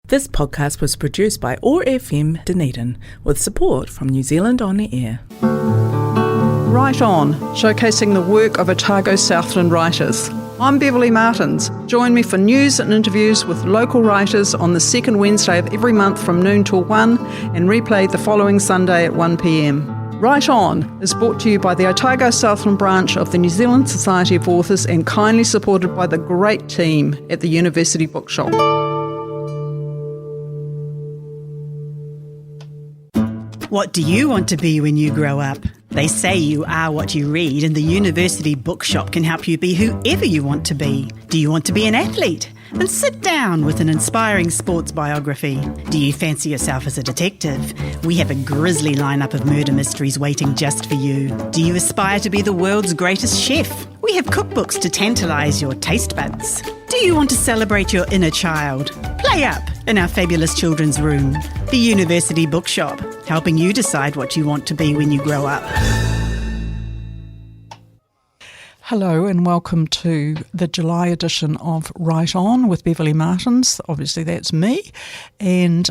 This podcast was produced by OAR FM Dunedin with support from New Zealand On the Air. Write On, showcasing the work of Otago Southland writers. I'm Beverly Martens. Join me for news and interviews with local writers on the second Wednesday of every month from noon till 1 and replayed the following Sunday at 1 p.m. Write On is brought to you by the Otago Southland branch of the New Zealand Society of Authors and kindly supported by the great team at the University Bookshop. What do you want to be when you grow up? They say you are what you read, and the University Bookshop can help you be whoever you want to be. Do you want to be an athlete? Then sit down with an inspiring sports biography. Do you fancy yourself as a detective? We have a grisly lineup of murder mysteries waiting just for you. Do you aspire to be the world's greatest chef? We have cookbooks to tantalise your taste buds. Do you want to celebrate your inner child? Play up in our fabulous children's room. The University Bookshop, helping you decide what you want to be when you grow up. Hello and welcome to the July edition of Write On with Beverly Martens. Obviously that's me. And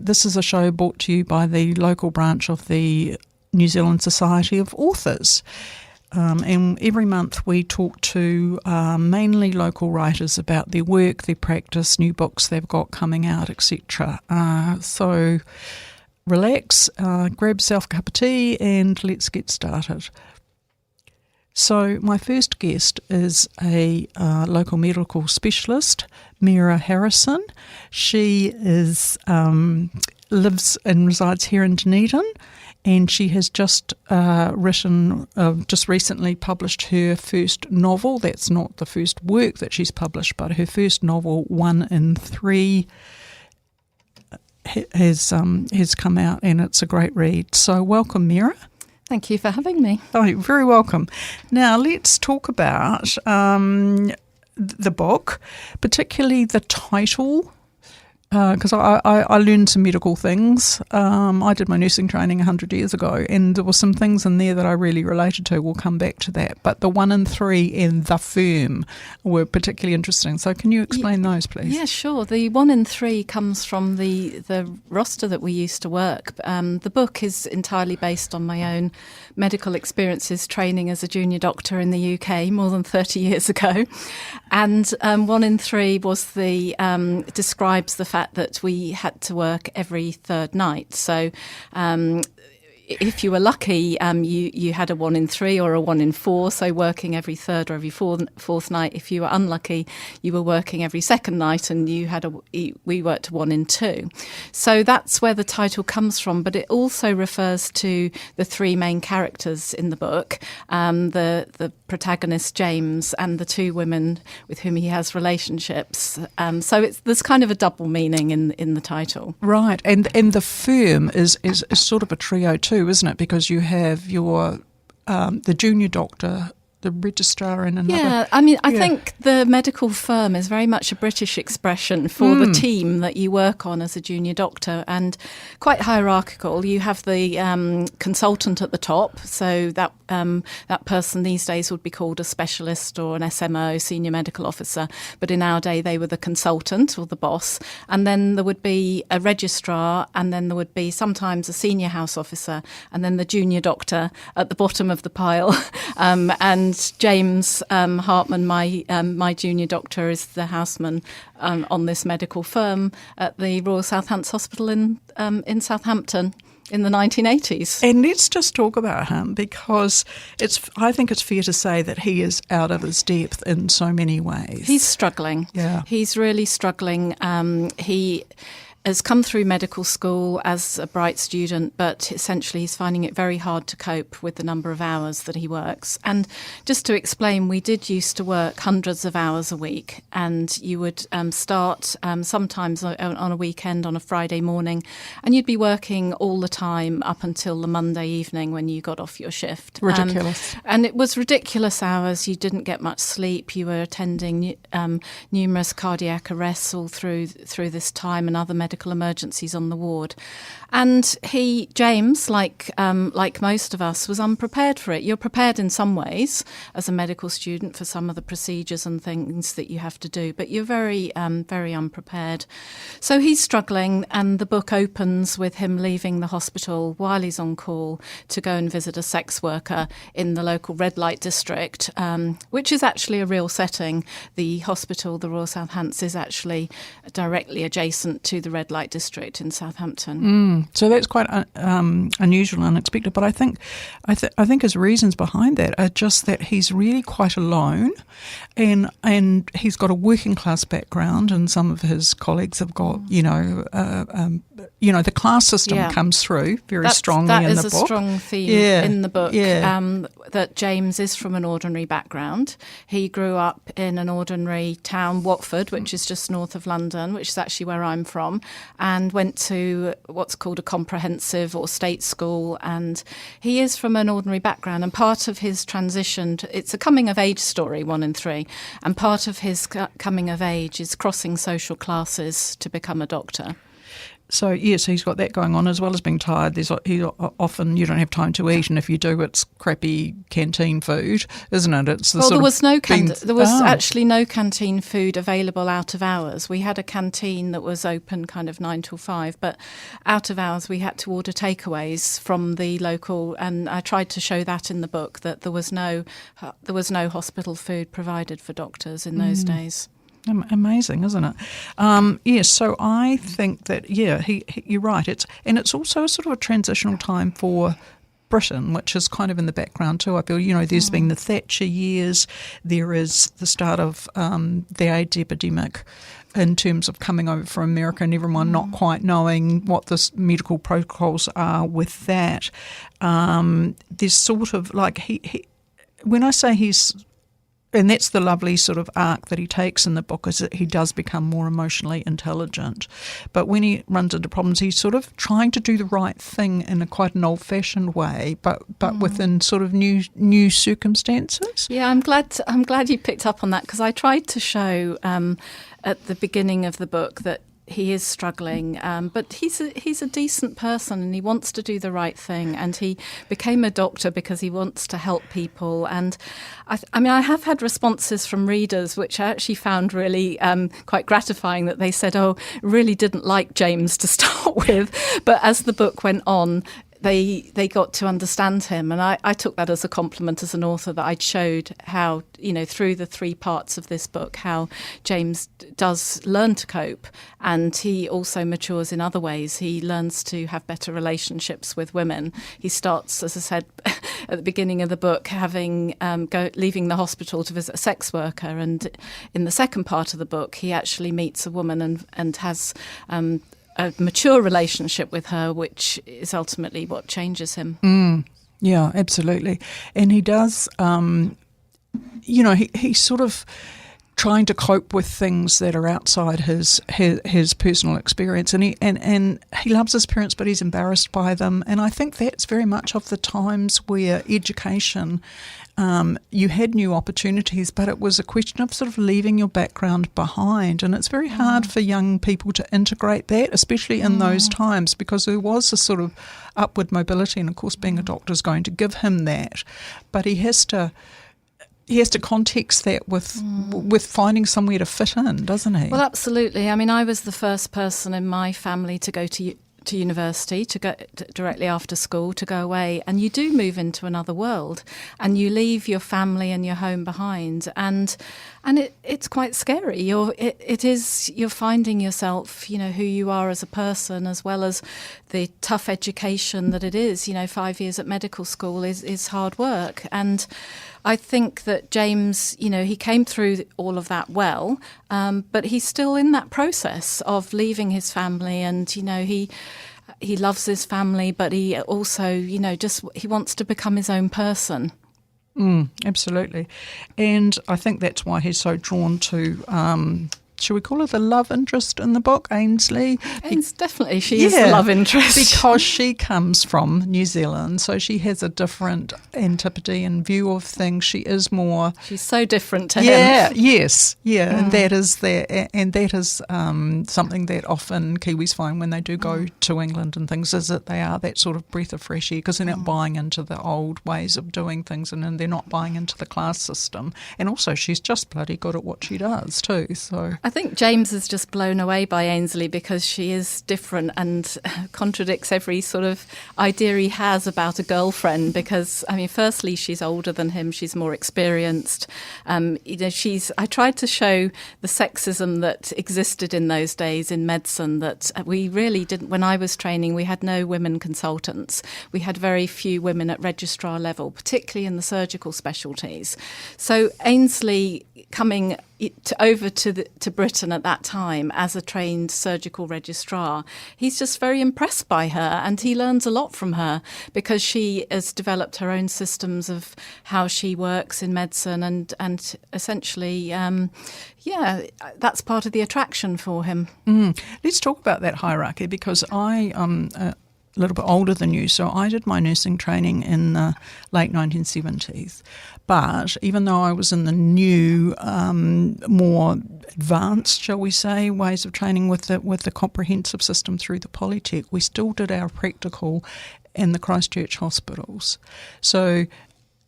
this is a show brought to you by the local branch of the New Zealand Society of Authors. And every month we talk to mainly local writers about their work, their practice, new books they've got coming out, etc. So relax, grab yourself a cup of tea and let's get started. So my first guest is a local medical specialist, Mira Harrison. She is lives and resides here in Dunedin, and she has just recently published her first novel. That's not the first work that she's published, but her first novel, 1 in 3, has come out, and it's a great read. So welcome, Mira. Thank you for having me. Oh, you're very welcome. Now, let's talk about the book, particularly the title, because I learned some medical things. I did my nursing training 100 years ago, and there were some things in there that I really related to. We'll come back to that. But the 1 in 3 and the firm were particularly interesting. So can you explain those, please? Yeah, sure. The 1 in 3 comes from the roster that we used to work. The book is entirely based on my own medical experiences training as a junior doctor in the UK more than 30 years ago. And 1 in 3 was describes the fact that we had to work every third night. So if you were lucky, you had a 1 in 3 or a 1 in 4, so working every third or every fourth night. If you were unlucky, you were working every second night, and we worked 1 in 2. So that's where the title comes from, but it also refers to the 3 main characters in the book, the protagonist James and the 2 women with whom he has relationships. So there's kind of a double meaning in the title. Right, and the firm is sort of a trio too, isn't it? Because you have your the junior doctor, the registrar, and another. Yeah, I mean, I think the medical firm is very much a British expression for the team that you work on as a junior doctor, and quite hierarchical. You have the consultant at the top, so that person these days would be called a specialist or an SMO, senior medical officer, but in our day they were the consultant or the boss, and then there would be a registrar, and then there would be sometimes a senior house officer, and then the junior doctor at the bottom of the pile, and James Hartman, my junior doctor, is the houseman on this medical firm at the Royal Southampton Hospital in Southampton in the 1980s. And let's just talk about him, because I think it's fair to say that he is out of his depth in so many ways. He's struggling. Yeah. He's really struggling. He has come through medical school as a bright student, but essentially he's finding it very hard to cope with the number of hours that he works. And just to explain, we did used to work hundreds of hours a week, and you would start sometimes on a weekend on a Friday morning, and you'd be working all the time up until the Monday evening when you got off your shift. Ridiculous. And it was ridiculous hours. You didn't get much sleep. You were attending numerous cardiac arrests all through this time, and other medical medical emergencies on the ward. And James, like most of us, was unprepared for it. You're prepared in some ways as a medical student for some of the procedures and things that you have to do, but you're very, very unprepared. So he's struggling, and the book opens with him leaving the hospital while he's on call to go and visit a sex worker in the local red light district, which is actually a real setting. The hospital, the Royal Southampton, is actually directly adjacent to the red light district in Southampton. So that's quite unusual and unexpected. But I think his reasons behind that are just that he's really quite alone, and he's got a working class background, and some of his colleagues have got the class system comes through very strongly in the book. That is a strong theme in the book. That James is from an ordinary background. He grew up in an ordinary town, Watford, which is just north of London, which is actually where I'm from, and went to what's called a comprehensive or state school. And he is from an ordinary background, and part of his transition, it's a coming of age story, 1 in 3, and part of his coming of age is crossing social classes to become a doctor. So yes, he's got that going on, as well as being tired. Often you don't have time to eat, and if you do, it's crappy canteen food, isn't it? There was actually no canteen food available out of hours. We had a canteen that was open kind of 9 till 5, but out of hours we had to order takeaways from the local. And I tried to show that in the book, that there was no hospital food provided for doctors in those days. Amazing, isn't it? Yes, so I think that, you're right. It's also sort of a transitional time for Britain, which is kind of in the background too. I feel, there's been the Thatcher years, there is the start of the AIDS epidemic in terms of coming over from America, and everyone not quite knowing what the medical protocols are with that. There's sort of like, he when I say he's... And that's the lovely sort of arc that he takes in the book, is that he does become more emotionally intelligent. But when he runs into problems, he's sort of trying to do the right thing in quite an old-fashioned way, but within sort of new circumstances. Yeah, I'm glad you picked up on that, because I tried to show at the beginning of the book that he is struggling, but he's a decent person, and he wants to do the right thing, and he became a doctor because he wants to help people. And I have had responses from readers which I actually found really quite gratifying, that they said, really didn't like James to start with, but as the book went on, they got to understand him, and I took that as a compliment as an author, that I'd showed how, through the 3 parts of this book, how James does learn to cope, and he also matures in other ways. He learns to have better relationships with women. He starts, as I said at the beginning of the book, having leaving the hospital to visit a sex worker, and in the second part of the book, he actually meets a woman and has a mature relationship with her, which is ultimately what changes him. Yeah, absolutely. And he does, he's sort of trying to cope with things that are outside his personal experience, and he loves his parents, but he's embarrassed by them. And I think that's very much of the times where education, you had new opportunities, but it was a question of sort of leaving your background behind. And it's very hard for young people to integrate that, especially in those times, because there was a sort of upward mobility, and of course being a doctor is going to give him that. But he has to context that with finding somewhere to fit in, doesn't he? Well, absolutely. I mean, I was the first person in my family to go to university, to go directly after school, to go away, and you do move into another world, and you leave your family and your home behind, and it's quite scary. You're finding yourself, who you are as a person, as well as the tough education that it is. 5 years at medical school is hard work, and I think that James, he came through all of that well, but he's still in that process of leaving his family, and he loves his family, but he also, he wants to become his own person. Absolutely. And I think that's why he's so drawn to shall we call her the love interest in the book, Ainsley? Definitely, she is the love interest. Because she comes from New Zealand, so she has a different antipathy and view of things. She is more... She's so different to him. And that is something that often Kiwis find when they do go to England and things, is that they are that sort of breath of fresh air, because they're not buying into the old ways of doing things, and they're not buying into the class system. And also, she's just bloody good at what she does too. So I think James is just blown away by Ainsley because she is different and contradicts every sort of idea he has about a girlfriend. Because I mean, firstly, she's older than him; she's more experienced. I tried to show the sexism that existed in those days in medicine. That we really didn't. When I was training, we had no women consultants. We had very few women at registrar level, particularly in the surgical specialties. So Ainsley coming over to Britain at that time as a trained surgical registrar, he's just very impressed by her, and he learns a lot from her because she has developed her own systems of how she works in medicine, and essentially, that's part of the attraction for him. Let's talk about that hierarchy, because I a little bit older than you, so I did my nursing training in the late 1970s. But even though I was in the new, more advanced, shall we say, ways of training with the comprehensive system through the Polytech, we still did our practical in the Christchurch hospitals. So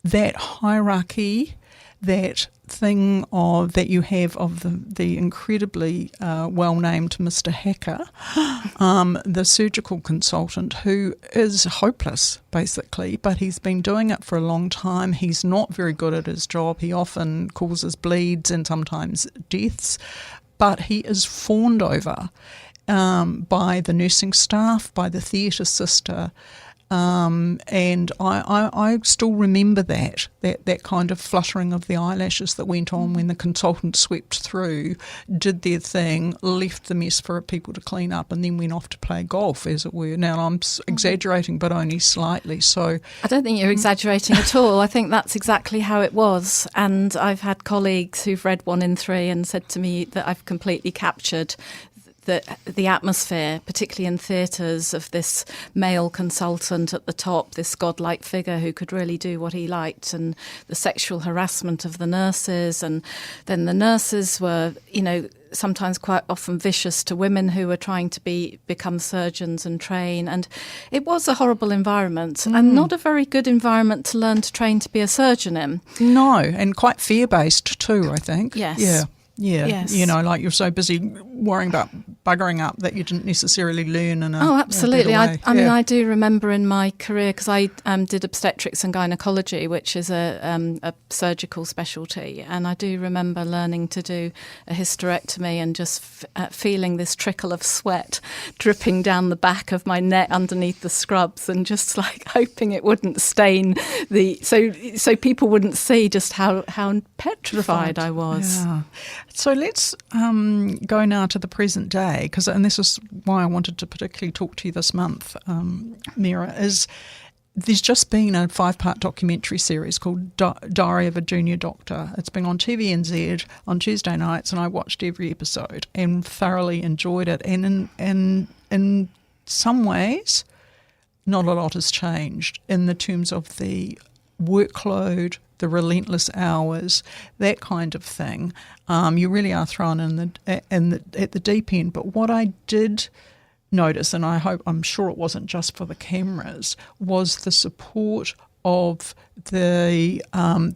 that hierarchy, that thing that you have of the incredibly well-named Mr. Hacker, the surgical consultant, who is hopeless, basically, but he's been doing it for a long time. He's not very good at his job. He often causes bleeds and sometimes deaths, but he is fawned over by the nursing staff, by the theatre sister, and I still remember that kind of fluttering of the eyelashes that went on when the consultant swept through, did their thing, left the mess for people to clean up, and then went off to play golf, as it were. Now, I'm exaggerating, but only slightly. So I don't think you're exaggerating at all. I think that's exactly how it was. And I've had colleagues who've read 1 in 3 and said to me that I've completely captured the atmosphere, particularly in theatres, of this male consultant at the top, this godlike figure who could really do what he liked, and the sexual harassment of the nurses. And then the nurses were, sometimes quite often vicious to women who were trying to become surgeons and train. And it was a horrible environment, and not a very good environment to learn to train to be a surgeon in. No, and quite fear-based too, I think. Yes. Yeah, yes. Like you're so busy worrying about buggering up that you didn't necessarily learn in a absolutely. better way. I mean, I do remember in my career, because I did obstetrics and gynecology, which is a surgical specialty, and I do remember learning to do a hysterectomy and just feeling this trickle of sweat dripping down the back of my neck underneath the scrubs, and just like hoping it wouldn't stain so people wouldn't see just how petrified I was. Yeah. So let's go now to the present day, and this is why I wanted to particularly talk to you this month, Mira, is there's just been a 5-part documentary series called Diary of a Junior Doctor. It's been on TVNZ on Tuesday nights, and I watched every episode and thoroughly enjoyed it. And in some ways, not a lot has changed in the terms of the workload, the relentless hours, that kind of thing. You really are thrown at the deep end. But what I did notice, and I'm sure it wasn't just for the cameras, was the support of the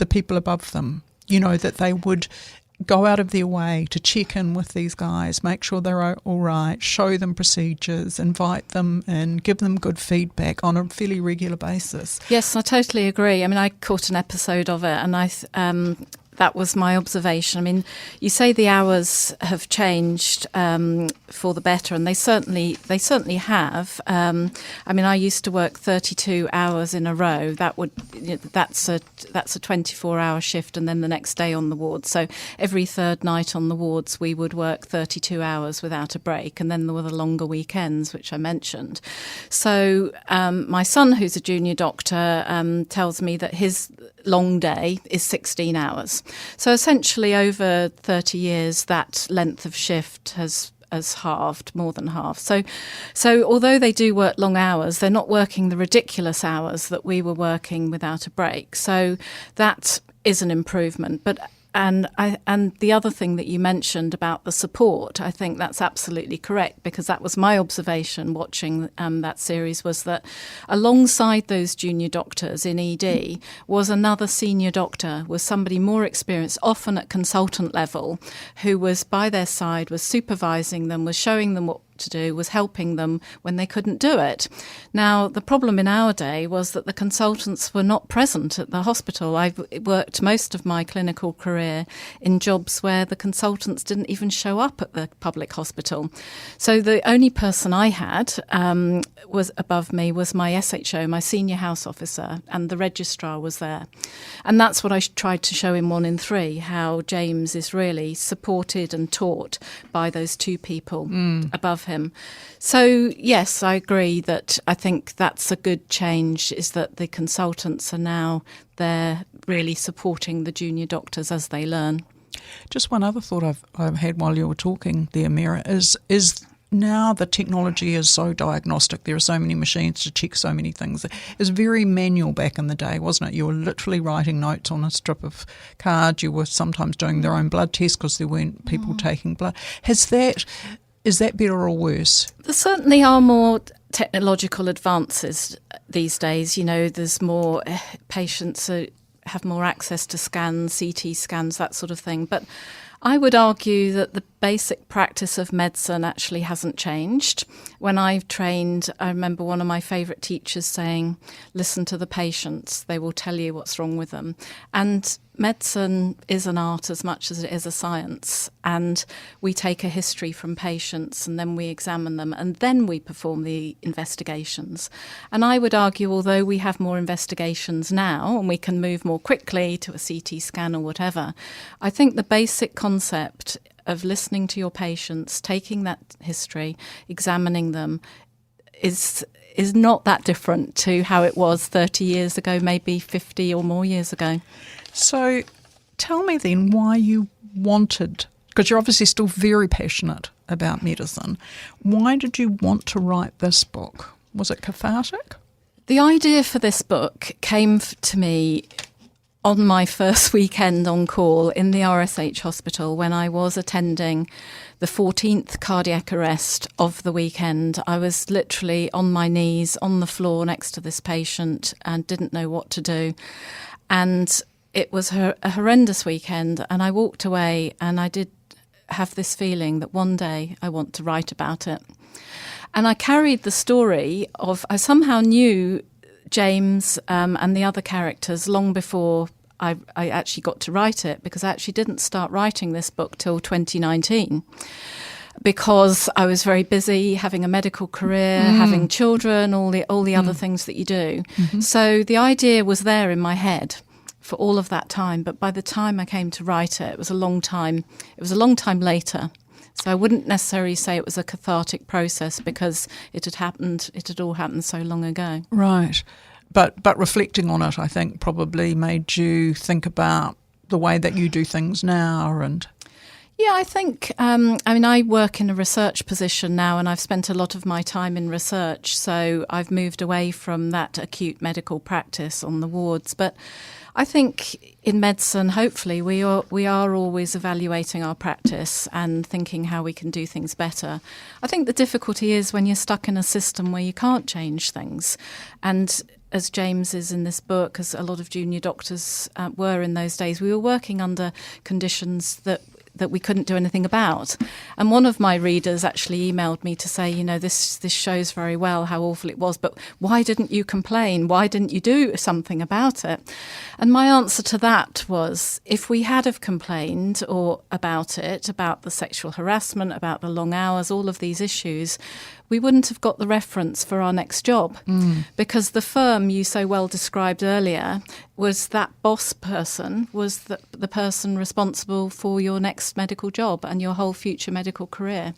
people above them. That they would go out of their way to check in with these guys, make sure they're all right, show them procedures, invite them and give them good feedback on a fairly regular basis. Yes, I totally agree. I mean, I caught an episode of it, and that was my observation. I mean, you say the hours have changed for the better, and they certainly have. I mean, I used to work 32 hours in a row. That's a 24-hour shift, and then the next day on the wards. So every third night on the wards, we would work 32 hours without a break, and then there were the longer weekends, which I mentioned. So my son, who's a junior doctor, tells me that his long day is 16 hours. So essentially over 30 years, that length of shift has halved, more than half. So although they do work long hours, they're not working the ridiculous hours that we were working without a break. So that is an improvement. And the other thing that you mentioned about the support, I think that's absolutely correct, because that was my observation watching that series, was that alongside those junior doctors in ED was another senior doctor, was somebody more experienced, often at consultant level, who was by their side, was supervising them, was showing them what to do, was helping them when they couldn't do it. Now, the problem in our day was that the consultants were not present at the hospital. I've worked most of my clinical career in jobs where the consultants didn't even show up at the public hospital. So the only person I had was above me was my SHO, my senior house officer, and the registrar was there. And that's what I tried to show in 1 in 3, how James is really supported and taught by those two people above him. So yes, I agree that I think that's a good change, is that the consultants are now there really supporting the junior doctors as they learn. Just one other thought I've had while you were talking there, Mira, is now the technology is so diagnostic. There are so many machines to check so many things. It was very manual back in the day, wasn't it? You were literally writing notes on a strip of card. You were sometimes doing their own blood tests because there weren't people taking blood. Is that better or worse? There certainly are more technological advances these days. You know, there's more patients have more access to scans, CT scans, that sort of thing. But I would argue that the basic practice of medicine actually hasn't changed. When I've trained, I remember one of my favourite teachers saying, listen to the patients, they will tell you what's wrong with them. And medicine is an art as much as it is a science, and we take a history from patients and then we examine them and then we perform the investigations. And I would argue, although we have more investigations now and we can move more quickly to a CT scan or whatever, I think the basic concept of listening to your patients, taking that history, examining them, is not that different to how it was 30 years ago, maybe 50 or more years ago. So tell me then why you wanted, because you're obviously still very passionate about medicine, why did you want to write this book? Was it cathartic? The idea for this book came to me on my first weekend on call in the RSH hospital when I was attending the 14th cardiac arrest of the weekend. I was literally on my knees on the floor next to this patient and didn't know what to do. And it was a horrendous weekend, and I walked away and I did have this feeling that one day I want to write about it. And I carried the story of, I somehow knew James and the other characters long before I actually got to write it, because I actually didn't start writing this book till 2019. Because I was very busy having a medical career, having children, all the other things that you do. Mm-hmm. So the idea was there in my head for all of that time. But by the time I came to write it, it was a long time. It was a long time later. So I wouldn't necessarily say it was a cathartic process, because it had all happened so long ago. Right. But reflecting on it, I think, probably made you think about the way that you do things now. And yeah, I think, I work in a research position now, and I've spent a lot of my time in research. So I've moved away from that acute medical practice on the wards. But I think in medicine, hopefully, we are always evaluating our practice and thinking how we can do things better. I think the difficulty is when you're stuck in a system where you can't change things. And as James is in this book, as a lot of junior doctors were in those days, we were working under conditions that we couldn't do anything about. And one of my readers actually emailed me to say, this shows very well how awful it was, but why didn't you complain? Why didn't you do something about it? And my answer to that was, if we had have complained about the sexual harassment, about the long hours, all of these issues, we wouldn't have got the reference for our next job, because the firm you so well described earlier was that boss person, was the person responsible for your next medical job and your whole future medical career.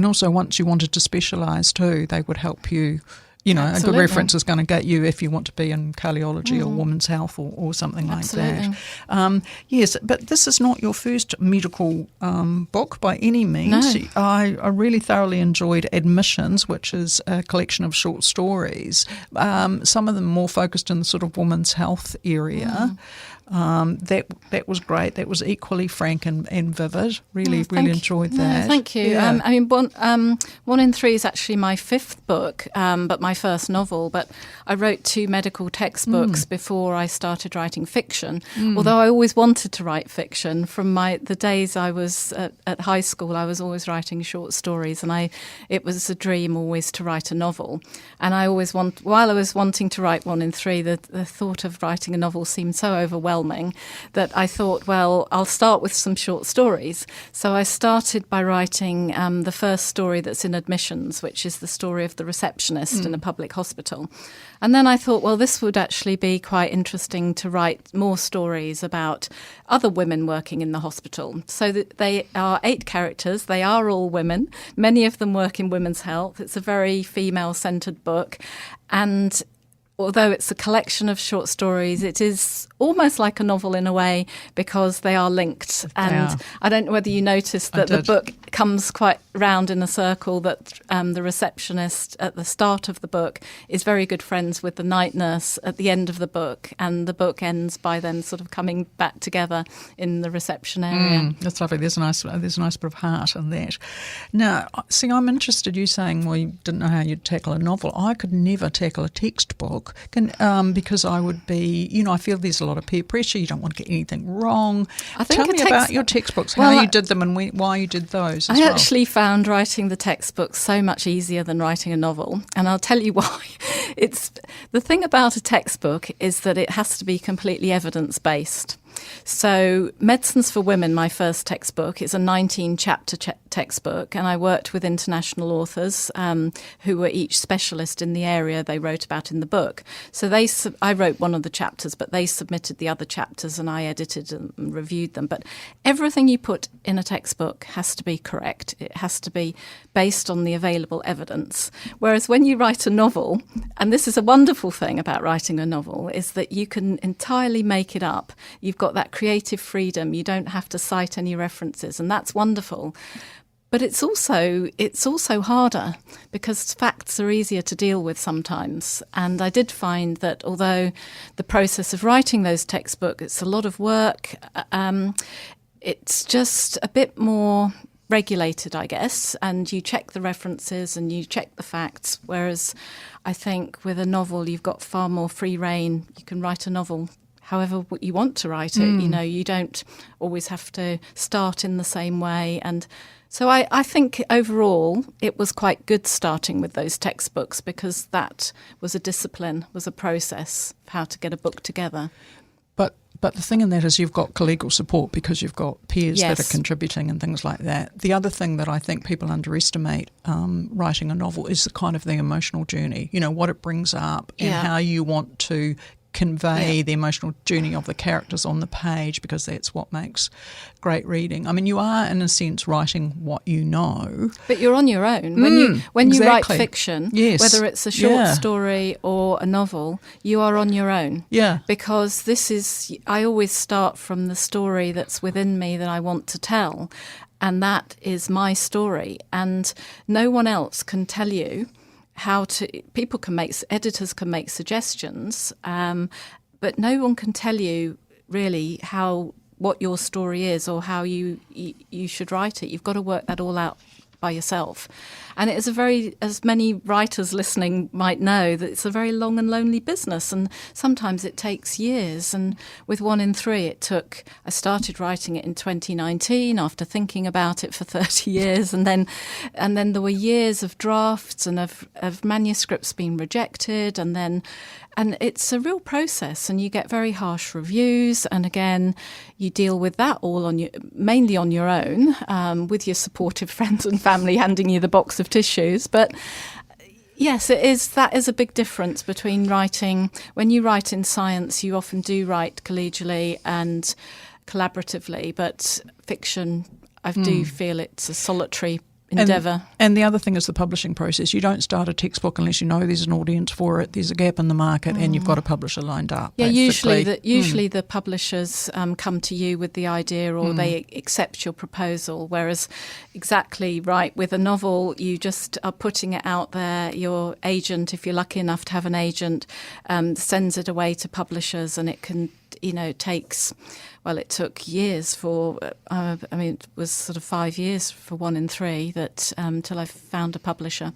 also once you wanted to specialise too, they would help you You know, Absolutely. a good reference is going to get you if you want to be in cardiology or women's health or something like Absolutely. that. Yes, but this is not your first medical book by any means. No. I really thoroughly enjoyed Admissions, which is a collection of short stories, some of them more focused in the sort of women's health area. That was great. That was equally frank and vivid. Really enjoyed that. No, thank you. Yeah. I mean, One in Three is actually my fifth book, but my first novel. But I wrote 2 medical textbooks before I started writing fiction. Although I always wanted to write fiction. From the days I was at high school, I was always writing short stories, and it was a dream always to write a novel. And I always while I was wanting to write One in Three, the thought of writing a novel seemed so overwhelming that I thought, well, I'll start with some short stories. So I started by writing the first story that's in Admissions, which is the story of the receptionist in a public hospital. And then I thought, well, this would actually be quite interesting to write more stories about other women working in the hospital. So that they are 8 characters. They are all women. Many of them work in women's health. It's a very female-centred book. And although it's a collection of short stories, it is almost like a novel in a way because they are linked. And I don't know whether you noticed that the book comes quite round in a circle, that the receptionist at the start of the book is very good friends with the night nurse at the end of the book, and the book ends by them sort of coming back together in the reception area. That's lovely. There's a nice bit of heart in that. Now, see, I'm interested, you saying, well, you didn't know how you'd tackle a novel. I could never tackle a textbook because I would be, I feel there's a lot of peer pressure. You don't want to get anything wrong. Tell me about your textbooks, how you did them and why you did those as well. I actually found writing the textbooks so much easier than writing a novel, and I'll tell you why. It's the thing about a textbook is that it has to be completely evidence-based. So Medicines for Women, my first textbook, is a 19-chapter textbook, and I worked with international authors who were each specialist in the area they wrote about in the book. So I wrote one of the chapters, but they submitted the other chapters and I edited and reviewed them. But everything you put in a textbook has to be correct. It has to be based on the available evidence. Whereas when you write a novel, and this is a wonderful thing about writing a novel, is that you can entirely make it up. You've got that creative freedom. You don't have to cite any references, and that's wonderful. But it's also harder because facts are easier to deal with sometimes. And I did find that although the process of writing those textbooks, it's a lot of work, it's just a bit more regulated, I guess, and you check the references and you check the facts, whereas I think with a novel you've got far more free rein. You can write a novel however you want to write it. You don't always have to start in the same way. And so I think overall it was quite good starting with those textbooks because that was a discipline, was a process of how to get a book together. But the thing in that is you've got collegial support because you've got peers Yes. that are contributing and things like that. The other thing that I think people underestimate writing a novel is the emotional journey, what it brings up and how you want to convey the emotional journey of the characters on the page, because that's what makes great reading. I mean, you are in a sense writing what you know, but you're on your own when you write fiction. Yes. Whether it's a short story or a novel, you are on your own. Yeah, because I always start from the story that's within me that I want to tell, and that is my story, and no one else can tell you how to. Editors can make suggestions, but no one can tell you really what your story is or how you should write it. You've got to work that all out by yourself. And it is as many writers listening might know, that it's a very long and lonely business, and sometimes it takes years. And with One in Three, I started writing it in 2019 after thinking about it for 30 years, and then there were years of drafts and of manuscripts being rejected, and it's a real process, and you get very harsh reviews, and again you deal with that all mainly on your own, with your supportive friends and family handing you the box of tissues. But yes, that is a big difference between writing. When you write in science, you often do write collegially and collaboratively, but fiction, I do feel it's a solitary endeavour. And the other thing is the publishing process. You don't start a textbook unless you know there's an audience for it, there's a gap in the market, and you've got a publisher lined up. Yeah, basically. usually the publishers come to you with the idea, or they accept your proposal, whereas exactly right, with a novel, you just are putting it out there. Your agent, if you're lucky enough to have an agent, sends it away to publishers, and it can, it took years for, it was sort of 5 years for 1 in 3 that till I found a publisher.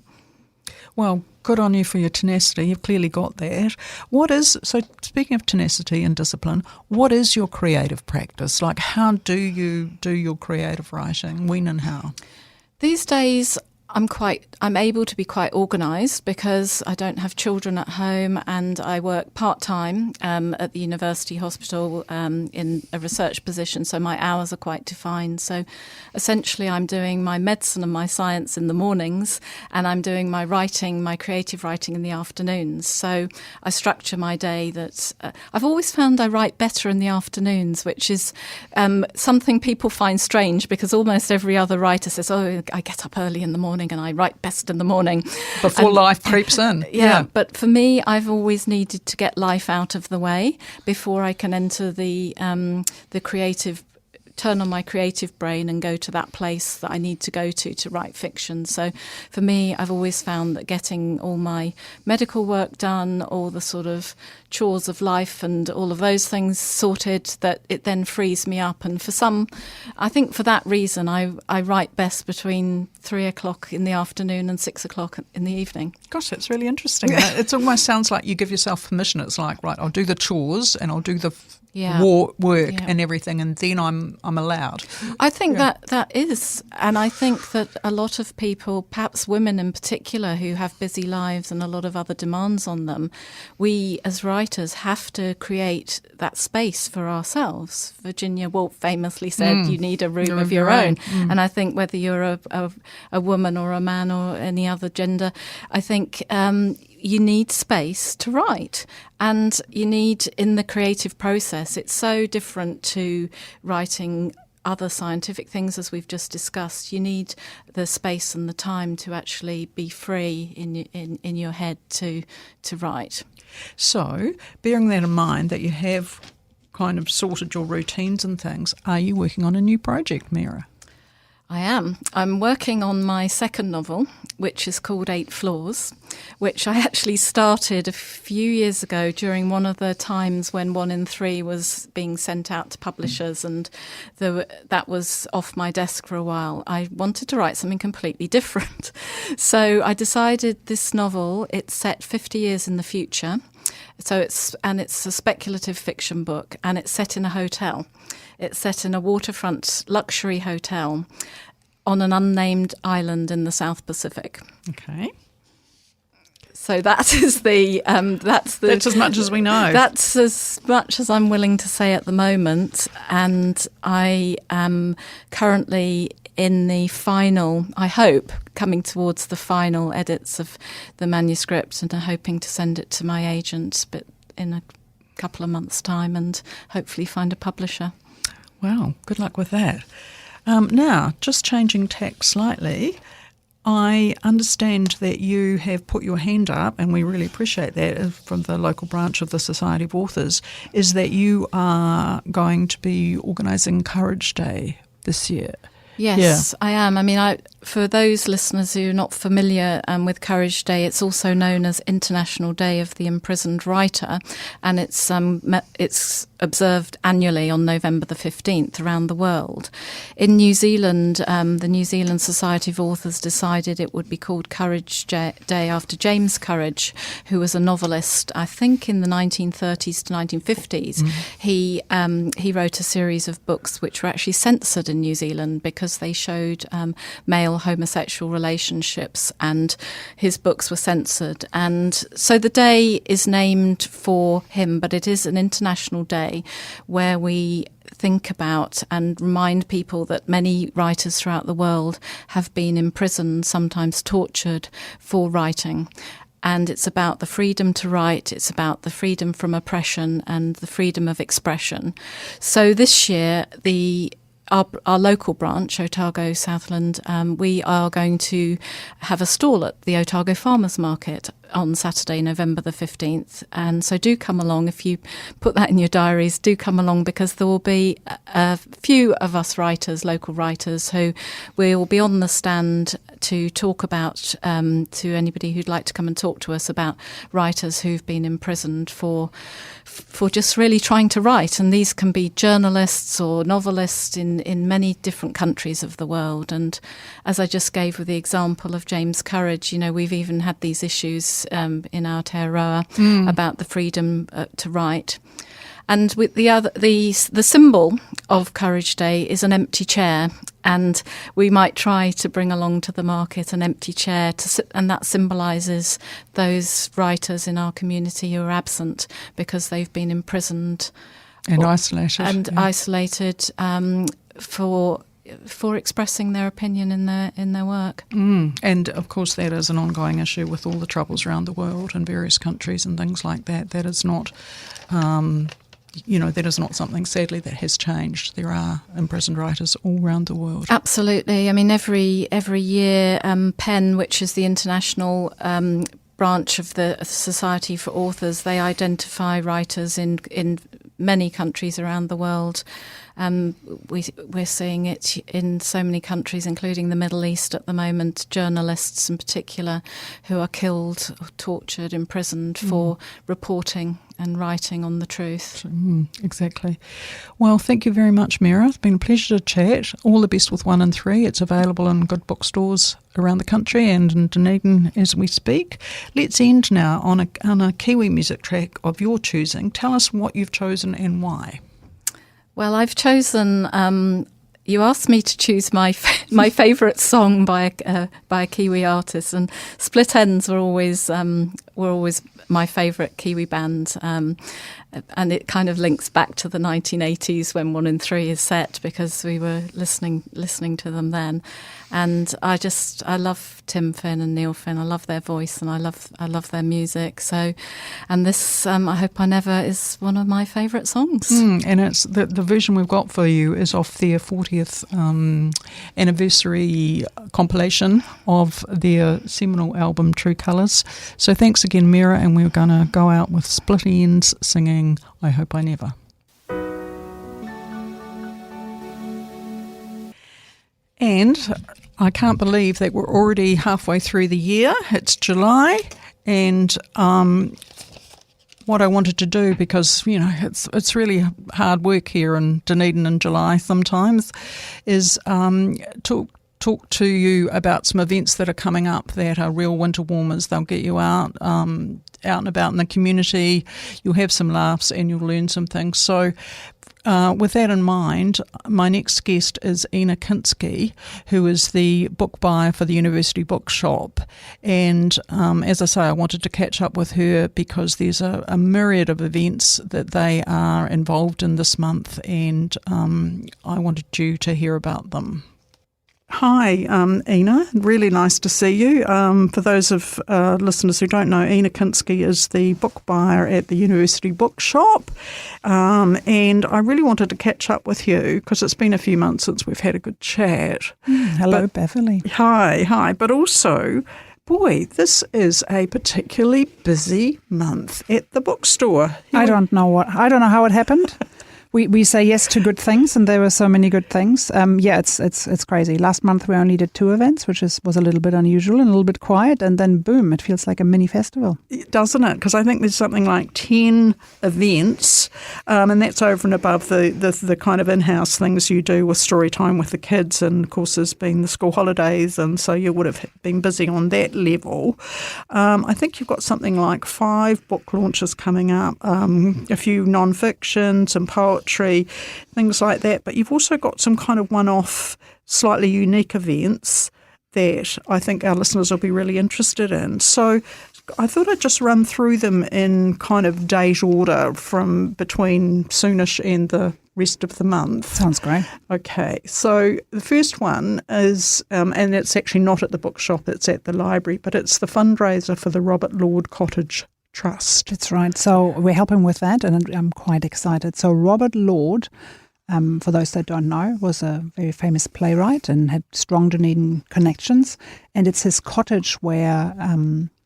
Well, good on you for your tenacity. You've clearly got that. So speaking of tenacity and discipline, what is your creative practice? Like, how do you do your creative writing? When and how? These days, I'm able to be quite organised because I don't have children at home, and I work part-time at the university hospital in a research position, so my hours are quite defined. So essentially I'm doing my medicine and my science in the mornings, and I'm doing my writing, my creative writing in the afternoons. So I structure my day that I've always found I write better in the afternoons, which is something people find strange, because almost every other writer says, I get up early in the morning and I write best in the morning. Before life creeps in. Yeah, but for me, I've always needed to get life out of the way before I can enter the creative, turn on my creative brain and go to that place that I need to go to write fiction. So for me, I've always found that getting all my medical work done, all the sort of chores of life and all of those things sorted, that it then frees me up. And I think for that reason, I write best between 3 o'clock in the afternoon and 6 o'clock in the evening. Gosh, that's really interesting. It almost sounds like you give yourself permission. It's like, right, I'll do the chores and I'll do the work and everything, and then I'm allowed. I think that is, and I think that a lot of people, perhaps women in particular, who have busy lives and a lot of other demands on them, we as writers have to create that space for ourselves. Virginia Woolf famously said, you need a room of your own. And I think whether you're a woman or a man or any other gender, I think you need space to write, and you need, in the creative process, it's so different to writing other scientific things, as we've just discussed. You need the space and the time to actually be free in your head to write. So, bearing that in mind, that you have kind of sorted your routines and things, are you working on a new project, Mira? I am. I'm working on my second novel, which is called 8 Floors, which I actually started a few years ago during one of the times when 1 in 3 was being sent out to publishers, and that was off my desk for a while. I wanted to write something completely different. So I decided this novel, it's set 50 years in the future. So it's a speculative fiction book, and it's set in a hotel. It's set in a waterfront luxury hotel on an unnamed island in the South Pacific. Okay. So that is that's as much as we know. That's as much as I'm willing to say at the moment, and I am currently in the final, I hope, coming towards the final edits of the manuscript, and I'm hoping to send it to my agent, but in a couple of months' time, and hopefully find a publisher. Wow, good luck with that. Now, just changing tack slightly, I understand that you have put your hand up, and we really appreciate that from the local branch of the Society of Authors, is that you are going to be organising Courage Day this year. Yes, I am. I mean, for those listeners who are not familiar with Courage Day, it's also known as International Day of the Imprisoned Writer, and it's observed annually on November the 15th around the world. In New Zealand, the New Zealand Society of Authors decided it would be called Courage Day after James Courage, who was a novelist, I think in the 1930s to 1950s. He wrote a series of books which were actually censored in New Zealand because they showed male homosexual relationships, and his books were censored. And so the day is named for him, but it is an international day where we think about and remind people that many writers throughout the world have been imprisoned, sometimes tortured, for writing. And it's about the freedom to write, it's about the freedom from oppression and the freedom of expression. So this year, the our local branch, Otago Southland, we are going to have a stall at the Otago Farmers Market on Saturday, November the 15th. And so do come along. If you put that in your diaries, do come along, because there will be a few of us writers, local writers, who will be on the stand to talk about, to anybody who'd like to come and talk to us about writers who've been imprisoned for just really trying to write. And these can be journalists or novelists in many different countries of the world. And as I just gave with the example of James Courage, we've even had these issues in Aotearoa about the freedom to write. And with the symbol of Courage Day is an empty chair, and we might try to bring along to the market an empty chair and that symbolises those writers in our community who are absent because they've been imprisoned and isolated for expressing their opinion in their work. And of course that is an ongoing issue with all the troubles around the world and various countries and things like that. That is not that is not something, sadly, that has changed. There are imprisoned writers all around the world. Absolutely. I mean, every year, PEN, which is the international branch of the Society for Authors, they identify writers in many countries around the world. We're seeing it in so many countries, including the Middle East at the moment, journalists in particular who are killed, tortured, imprisoned for reporting and writing on the truth. Exactly. Well, thank you very much, Mira. It's been a pleasure to chat. All the best with 1 and 3. It's available in good bookstores around the country and in Dunedin as we speak. Let's end now on a Kiwi music track of your choosing. Tell us what you've chosen and why. Well, I've chosen. You asked me to choose my favourite song by a Kiwi artist, and Split Ends were always my favourite Kiwi band, and it kind of links back to the 1980s when 1 and 3 is set, because we were listening to them then. And I love Tim Finn and Neil Finn. I love their voice and I love their music. So, and this I Hope I Never is one of my favourite songs. And it's the version we've got for you is off their 40th anniversary compilation of their seminal album True Colours. So thanks again, Mira, and we're going to go out with Split Ends singing I Hope I Never. And I can't believe that we're already halfway through the year. It's July, and what I wanted to do, because it's really hard work here in Dunedin in July sometimes, is talk to you about some events that are coming up that are real winter warmers. They'll get you out and about in the community. You'll have some laughs and you'll learn some things. So with that in mind, my next guest is Ina Kinski, who is the book buyer for the University Bookshop. And as I say, I wanted to catch up with her because there's a myriad of events that they are involved in this month, and I wanted you to hear about them. Hi, Ina. Really nice to see you. For those of listeners who don't know, Ina Kinski is the book buyer at the University Bookshop, and I really wanted to catch up with you because it's been a few months since we've had a good chat. Hello, Beverly. Hi. But also, boy, this is a particularly busy month at the bookstore. I don't know how it happened. We say yes to good things, and there were so many good things. It's crazy. Last month we only did 2 events, which was a little bit unusual and a little bit quiet, and then boom, it feels like a mini festival. Doesn't it? Because I think there's something like 10 events, and that's over and above the kind of in-house things you do with story time with the kids, and of course there's been the school holidays, and so you would have been busy on that level. I think you've got something like 5 book launches coming up, a few non-fiction, some poetry, things like that. But you've also got some kind of one-off, slightly unique events that I think our listeners will be really interested in. So I thought I'd just run through them in kind of date order from between soonish and the rest of the month. Sounds great. Okay, so the first one is, and it's actually not at the bookshop, it's at the library, but it's the fundraiser for the Robert Lord Cottage Trust. That's right. So we're helping with that, and I'm quite excited. So Robert Lord for those that don't know, was a very famous playwright and had strong Dunedin connections. And it's his cottage where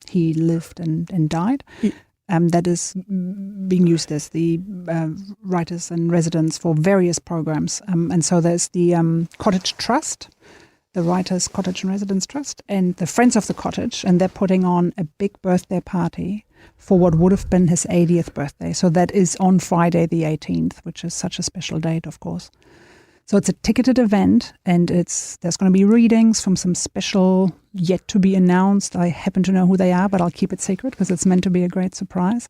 he lived and died. That is being used as the writers and residents for various programs. And so there's the Cottage Trust, the Writers Cottage and Residence Trust, and the Friends of the Cottage, and they're putting on a big birthday party for what would have been his 80th birthday. So that is on Friday the 18th, which is such a special date, of course. So it's a ticketed event, and there's going to be readings from some special, yet to be announced. I happen to know who they are, but I'll keep it secret because it's meant to be a great surprise.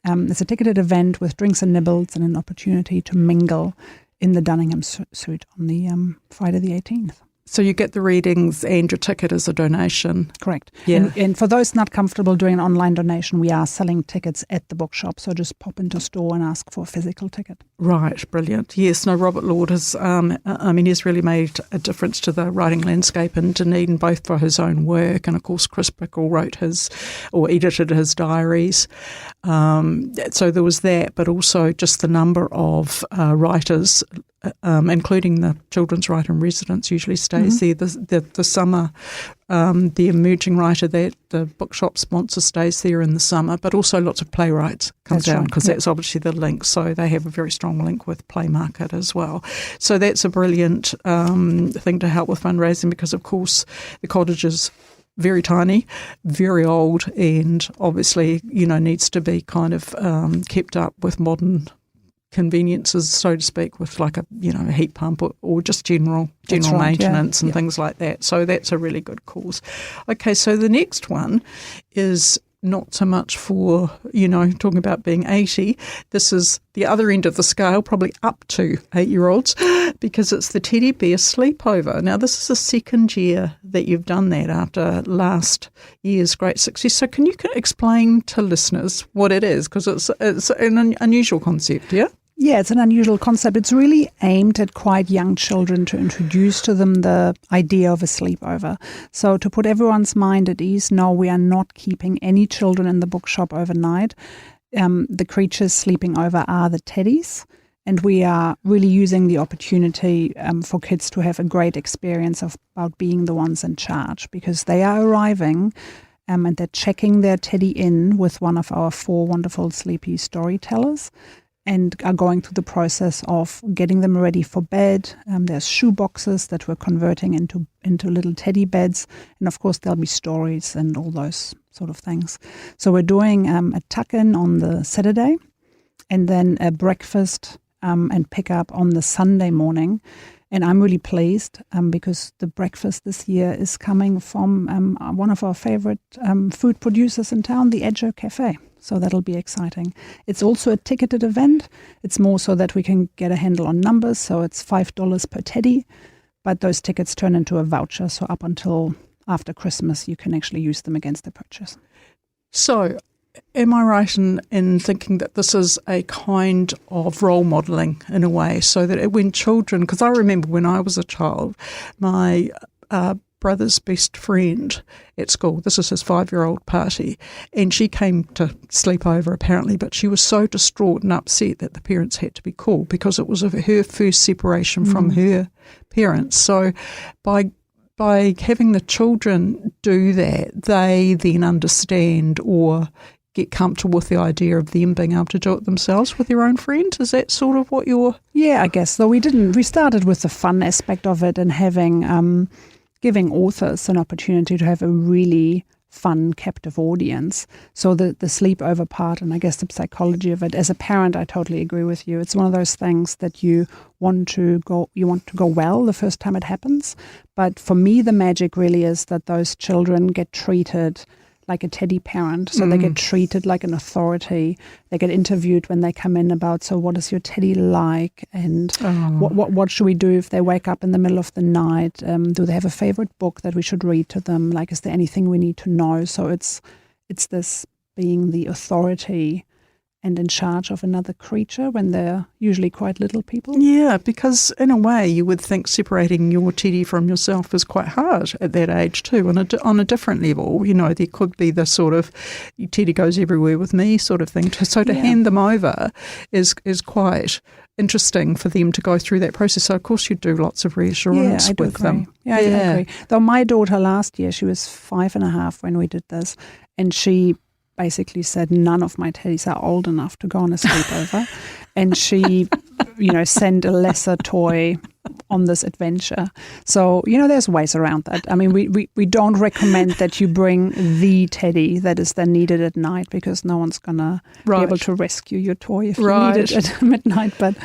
It's a ticketed event with drinks and nibbles and an opportunity to mingle in the Dunningham suite on the Friday the 18th. So you get the readings and your ticket as a donation. Correct. Yeah. And for those not comfortable doing an online donation, we are selling tickets at the bookshop. So just pop into store and ask for a physical ticket. Right, brilliant. Yes, no, Robert Lord has, he's really made a difference to the writing landscape in Dunedin, both for his own work, and of course Chris Bickle edited his diaries. So there was that, but also just the number of writers, including the children's writer in residence, usually stays there. The summer, the emerging writer that the bookshop sponsor stays there in the summer, but also lots of playwrights come down because that's obviously the link. So they have a very strong link with Playmarket as well. So that's a brilliant thing to help with fundraising because, of course, the cottage is very tiny, very old, and obviously, needs to be kind of kept up with modern conveniences, so to speak, with like a heat pump or just general maintenance and things like that. So that's a really good cause. Okay, so the next one is not so much for, talking about being 80. This is the other end of the scale, probably up to 8-year-olds, because it's the Teddy Bear Sleepover. Now, this is the second year that you've done that after last year's great success. So can you explain to listeners what it is? Because it's an unusual concept, yeah? Yeah, it's an unusual concept. It's really aimed at quite young children to introduce to them the idea of a sleepover. So to put everyone's mind at ease, no, we are not keeping any children in the bookshop overnight. The creatures sleeping over are the teddies, and we are really using the opportunity for kids to have a great experience about being the ones in charge, because they are arriving and they're checking their teddy in with one of our 4 wonderful sleepy storytellers, and are going through the process of getting them ready for bed. There's shoe boxes that we're converting into little teddy beds. And of course, there'll be stories and all those sort of things. So we're doing a tuck-in on the Saturday, and then a breakfast and pick-up on the Sunday morning. And I'm really pleased because the breakfast this year is coming from one of our favorite food producers in town, the Edger Cafe. So that'll be exciting. It's also a ticketed event. It's more so that we can get a handle on numbers. So it's $5 per teddy, but those tickets turn into a voucher. So up until after Christmas, you can actually use them against the purchase. So am I right in thinking that this is a kind of role modelling in a way, so that when children, because I remember when I was a child, my brother's best friend at school, this is his 5-year-old party, and she came to sleep over apparently, but she was so distraught and upset that the parents had to be called because it was her first separation from her parents. So by having the children do that, they then understand or get comfortable with the idea of them being able to do it themselves with their own friends. Is that sort of what you're... Yeah, I guess. So we started with the fun aspect of it and having... giving authors an opportunity to have a really fun, captive audience. So the sleepover part, and I guess the psychology of it, as a parent, I totally agree with you. It's one of those things that you want to go well the first time it happens. But for me, the magic really is that those children get treated like a teddy parent. So they get treated like an authority. They get interviewed when they come in about, so what is your teddy like? And what should we do if they wake up in the middle of the night? Do they have a favorite book that we should read to them? Like, is there anything we need to know? So it's this being the authority and in charge of another creature when they're usually quite little people. Yeah, because in a way you would think separating your teddy from yourself is quite hard at that age too, on a different level. You know, there could be the sort of teddy goes everywhere with me sort of thing. So to hand them over is quite interesting for them to go through that process. So of course you do lots of reassurance with them. Yeah, I agree. Though my daughter last year, she was 5.5 when we did this, and she basically said none of my teddies are old enough to go on a sleepover. And she, sent a lesser toy on this adventure. So, there's ways around that. I mean, we don't recommend that you bring the teddy that is then needed at night, because no one's going to be able to rescue your toy if you need it at midnight. But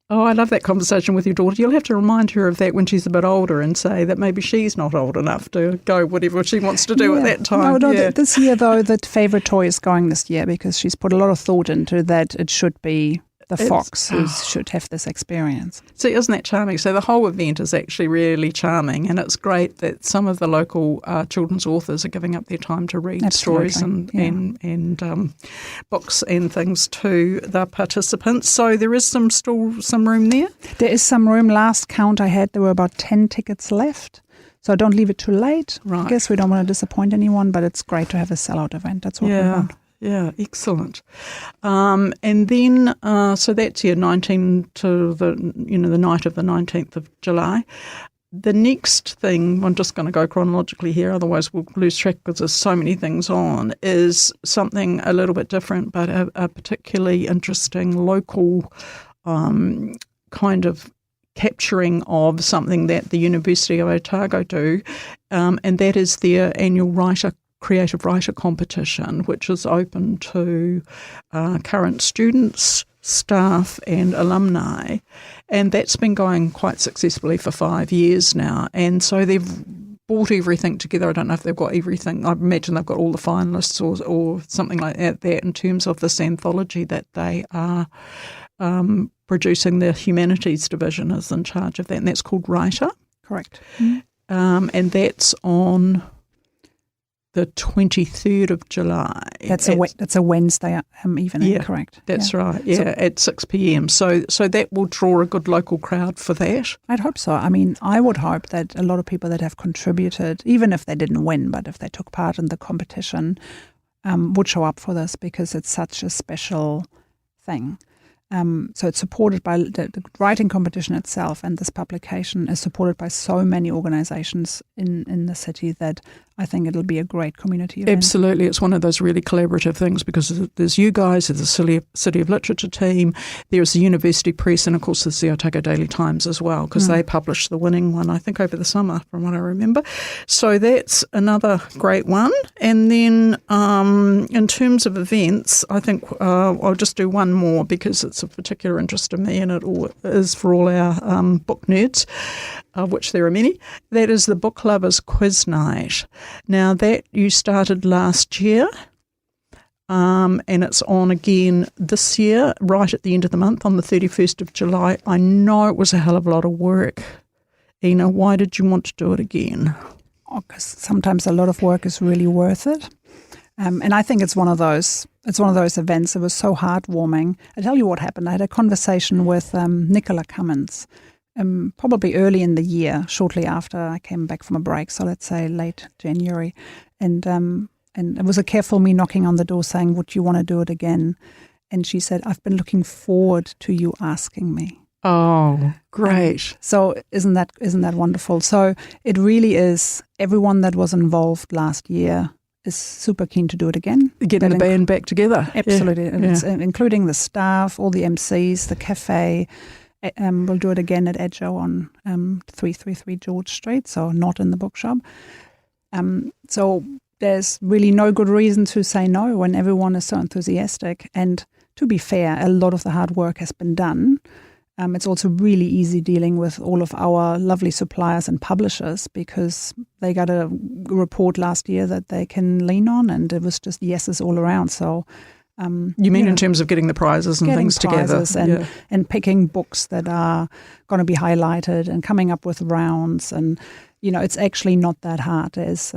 oh, I love that conversation with your daughter. You'll have to remind her of that when she's a bit older and say that maybe she's not old enough to go whatever she wants to do at that time. No, this year, though, the favourite toy is going this year, because she's put a lot of thought into that. It should be the fox who should have this experience. See, isn't that charming? So the whole event is actually really charming, and it's great that some of the local children's authors are giving up their time to read stories and books and things to the participants. So there is still some room there? There is some room. Last count I had, there were about 10 tickets left. So don't leave it too late. Right. I guess we don't want to disappoint anyone, but it's great to have a sellout event. That's what we want. Yeah, excellent. And then, so that's 19 to the night of the 19th of July. The next thing, I'm just going to go chronologically here, otherwise we'll lose track because there's so many things on, is something a little bit different, but a particularly interesting local kind of capturing of something that the University of Otago do, and that is their annual creative writer competition, which is open to current students, staff and alumni. And that's been going quite successfully for 5 years now. And so they've brought everything together. I don't know if they've got everything. I imagine they've got all the finalists or something like that in terms of this anthology that they are producing. The humanities division is in charge of that, and that's called Writer. Correct. And that's on the 23rd of July. That's a Wednesday evening, correct? That's right, at 6 p.m. So that will draw a good local crowd for that. I'd hope so. I mean, I would hope that a lot of people that have contributed, even if they didn't win, but if they took part in the competition, would show up for this, because it's such a special thing. So it's supported by the writing competition itself, and this publication is supported by so many organisations in the city that I think it'll be a great community event. Absolutely. It's one of those really collaborative things, because there's you guys, there's the City of Literature team, there's the University Press, and of course there's the Otago Daily Times as well, because they published the winning one, I think, over the summer, from what I remember. So that's another great one. And then in terms of events, I think I'll just do one more, because it's of particular interest to me, and it is for all our book nerds, of which there are many. That is the Book Lovers Quiz Night. Now, that you started last year, and it's on again this year, right at the end of the month, on the 31st of July. I know it was a hell of a lot of work. Ina, why did you want to do it again? Because sometimes a lot of work is really worth it. And I think it's one of those events. It was so heartwarming. I tell you what happened. I had a conversation with Nicola Cummins, probably early in the year, shortly after I came back from a break, so let's say late January. And it was a careful me knocking on the door saying, would you want to do it again? And she said, I've been looking forward to you asking me. Oh, great. So isn't that wonderful? So it really is. Everyone that was involved last year is super keen to do it again. Getting the band back together. Absolutely. Yeah. And it's including the staff, all the MCs, the cafe. We'll do it again at Edjo on 333 George Street, so not in the bookshop. So there's really no good reason to say no when everyone is so enthusiastic. And to be fair, a lot of the hard work has been done. It's also really easy dealing with all of our lovely suppliers and publishers, because they got a report last year that they can lean on, and it was just yeses all around. So you mean in terms of getting the prizes and things together? And picking books that are going to be highlighted and coming up with rounds. And, it's actually not that hard. There's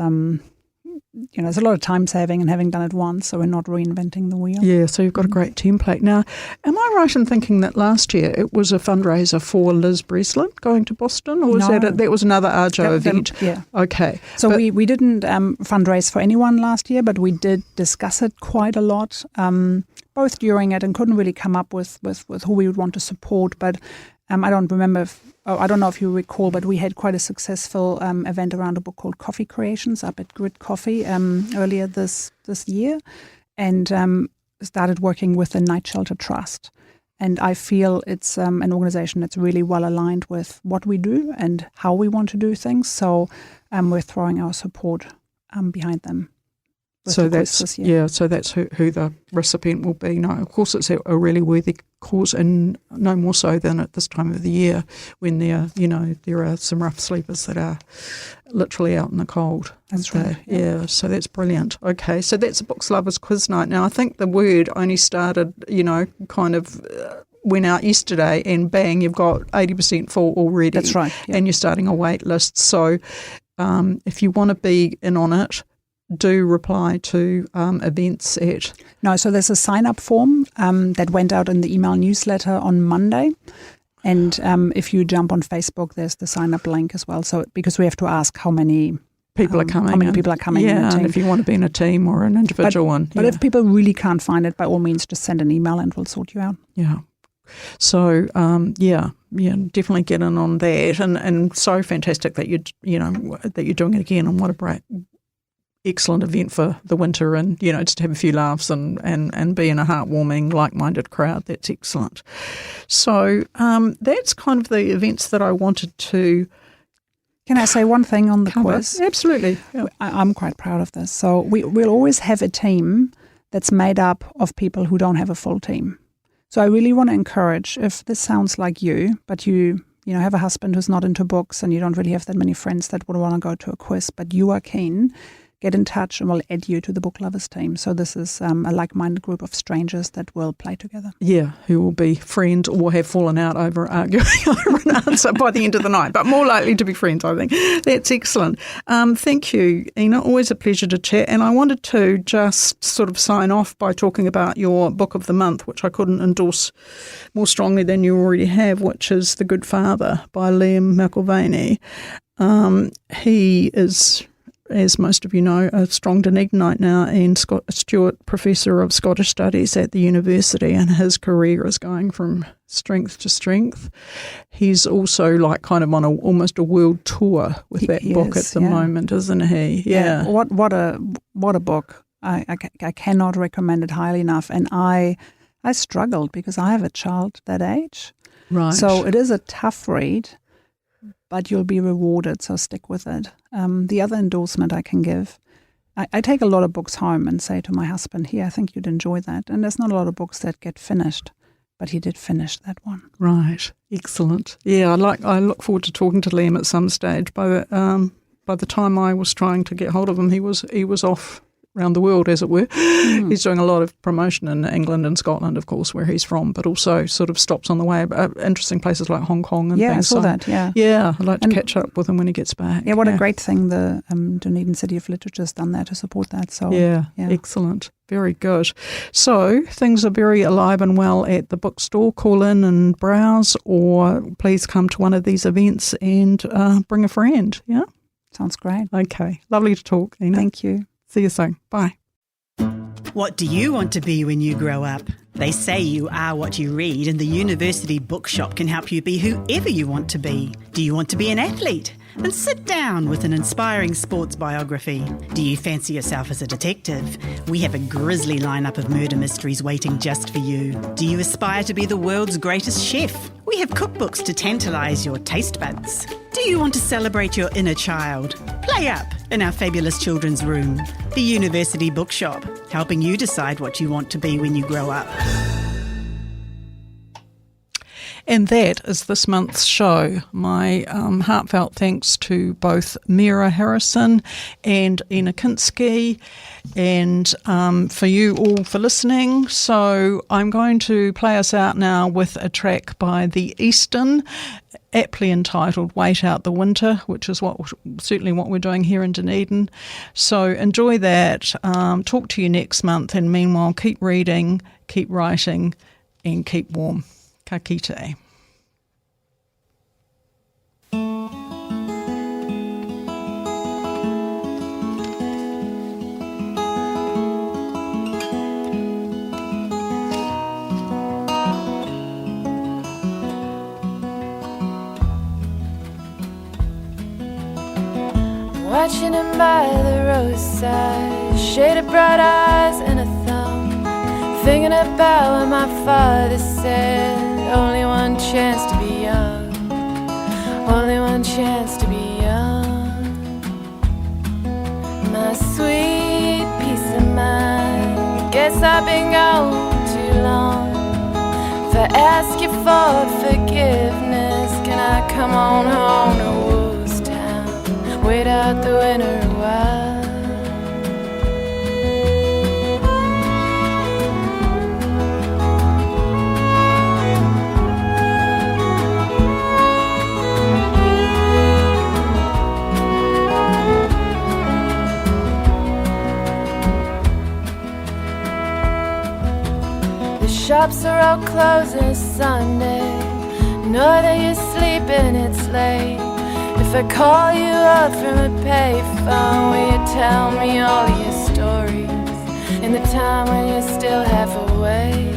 there's a lot of time saving and having done it once, so we're not reinventing the wheel. Yeah, so you've got a great template. Now, am I right in thinking that last year it was a fundraiser for Liz Breslin going to Boston, or was that was another Arjo event? Yeah. Okay. So we didn't fundraise for anyone last year, but we did discuss it quite a lot, both during it, and couldn't really come up with who we would want to support. But I don't remember I don't know if you recall, but we had quite a successful event around a book called Coffee Creations up at Grid Coffee earlier this year, and started working with the Night Shelter Trust. And I feel it's an organization that's really well aligned with what we do and how we want to do things. So we're throwing our support behind them. So that's so that's who the recipient will be. No, of course it's a really worthy cause, and no more so than at this time of the year when there are some rough sleepers that are literally out in the cold. That's right. Yeah, so that's brilliant. Okay, so that's a Books Lovers Quiz Night. Now I think the word only started, went out yesterday, and bang, you've got 80% full already. That's right. Yeah. And you're starting a wait list. So if you want to be in on it, do reply to events at... No, so there's a sign-up form that went out in the email newsletter on Monday. And if you jump on Facebook, there's the sign-up link as well. So because we have to ask how many people are coming. How many people are coming in a team. And if you want to be in a team or an individual one. But if people really can't find it, by all means, just send an email and we'll sort you out. Yeah. So, definitely get in on that. And so fantastic that you're doing it again, and what a excellent event for the winter, and just have a few laughs and be in a heartwarming, like-minded crowd. That's excellent. So that's kind of the events that I wanted to. Can I say one thing on the cover? quiz? Absolutely. Yeah. I'm quite proud of this. So we'll always have a team that's made up of people who don't have a full team. So I really want to encourage, if this sounds like you, but you have a husband who's not into books and you don't really have that many friends that would want to go to a quiz, but you are keen, get in touch and we'll add you to the Book Lovers team. So this is a like-minded group of strangers that will play together. Yeah, who will be friends or have fallen out over arguing over an answer by the end of the night, but more likely to be friends, I think. That's excellent. Thank you, Ina. Always a pleasure to chat. And I wanted to just sort of sign off by talking about your book of the month, which I couldn't endorse more strongly than you already have, which is The Good Father by Liam McIlvaney. He is, as most of you know, a strong Dunedinite now and Stewart Professor of Scottish Studies at the university, and his career is going from strength to strength. He's also on almost a world tour with that book at the moment, isn't he? Yeah. What a book. I cannot recommend it highly enough. And I struggled because I have a child that age. Right. So it is a tough read, but you'll be rewarded, so stick with it. The other endorsement I can give, I take a lot of books home and say to my husband, I think you'd enjoy that. And there's not a lot of books that get finished, but he did finish that one. Right, excellent. Yeah, I look forward to talking to Liam at some stage. By the time I was trying to get hold of him, he was off around the world, as it were. He's doing a lot of promotion in England and Scotland, of course, where he's from, but also sort of stops on the way. Interesting places like Hong Kong and things. Yeah, I saw that, yeah. Yeah, I'd like to catch up with him when he gets back. Yeah, what a great thing the Dunedin City of Literature has done there to support that. So yeah, excellent. Very good. So things are very alive and well at the bookstore. Call in and browse, or please come to one of these events and bring a friend. Yeah? Sounds great. Okay. Lovely to talk, Ina. Thank you. See you soon. Bye. What do you want to be when you grow up? They say you are what you read, and the University Bookshop can help you be whoever you want to be. Do you want to be an athlete? Then sit down with an inspiring sports biography. Do you fancy yourself as a detective? We have a grisly lineup of murder mysteries waiting just for you. Do you aspire to be the world's greatest chef? We have cookbooks to tantalise your taste buds. Do you want to celebrate your inner child? Play up in our fabulous children's room. The University Bookshop, helping you decide what you want to be when you grow up. And that is this month's show. My heartfelt thanks to both Mira Harrison and Ina Kinski, and for you all for listening. So I'm going to play us out now with a track by The Eastern, aptly entitled Wait Out the Winter, which is certainly what we're doing here in Dunedin. So enjoy that. Talk to you next month, and meanwhile keep reading, keep writing, and keep warm. Ka kite. Watching him by the roadside, shaded bright eyes and a thumb, thinking about what my father said. Only one chance to be young, only one chance to be young. My sweet peace of mind, guess I've been gone too long. If I ask you for forgiveness, can I come on home to wait out the winter a while? The shops are all closed on Sunday. Know that you're sleeping, it's late. If I call you up from a payphone, will you tell me all your stories in the time when you're still half awake?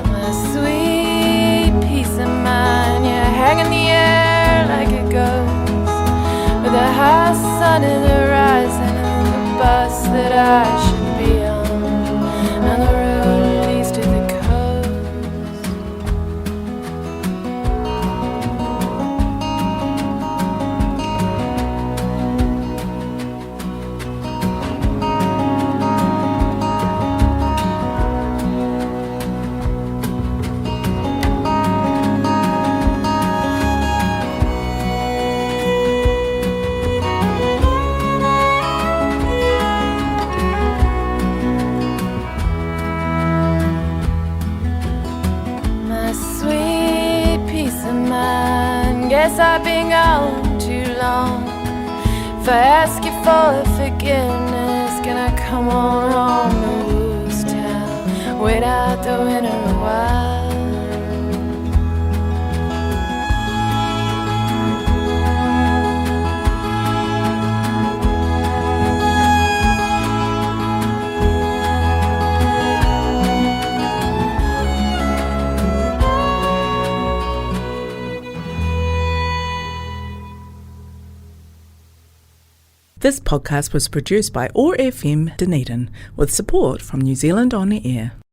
My sweet peace of mind, you hang in the air like a ghost, with the high sun in the horizon and the bus that I should be on the road leads to the guess I've been gone too long. If I ask you for forgiveness, can I come on home to Woo's Town? Wait out the winter a while. This podcast was produced by OAR FM Dunedin with support from New Zealand On the Air.